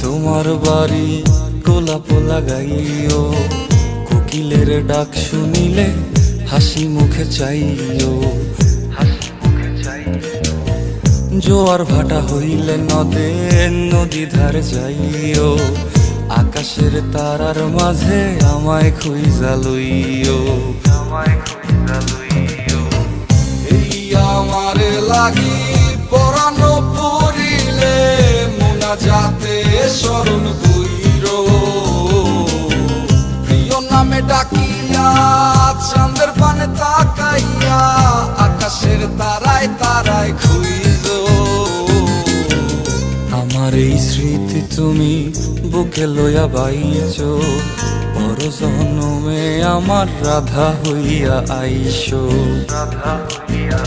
তোমার বাড়ি গোলাপ লাগাইও, কোকিলের ডাক শুনিলে হাসি মুখে চাইও, জোয়ার ভাটা হইলে নদে নদী ধারে যাইও, আকাশের তারার মাঝে আমায় খুঁজা লইও, এই আমারে লাগি পরানো পড়িলে মুনাজাতে স্মরণ কইরো, প্রিয় নামে ডাকিয়া চাঁদের পানে তাকাইয়া আকাশের তারায় তারায় খুঁজো। আমার এই স্মৃতি তুমি বুকে লইয়া বাইছো, পর জন্মে আমার রাধা হইয়া আইসো, রাধা হইয়া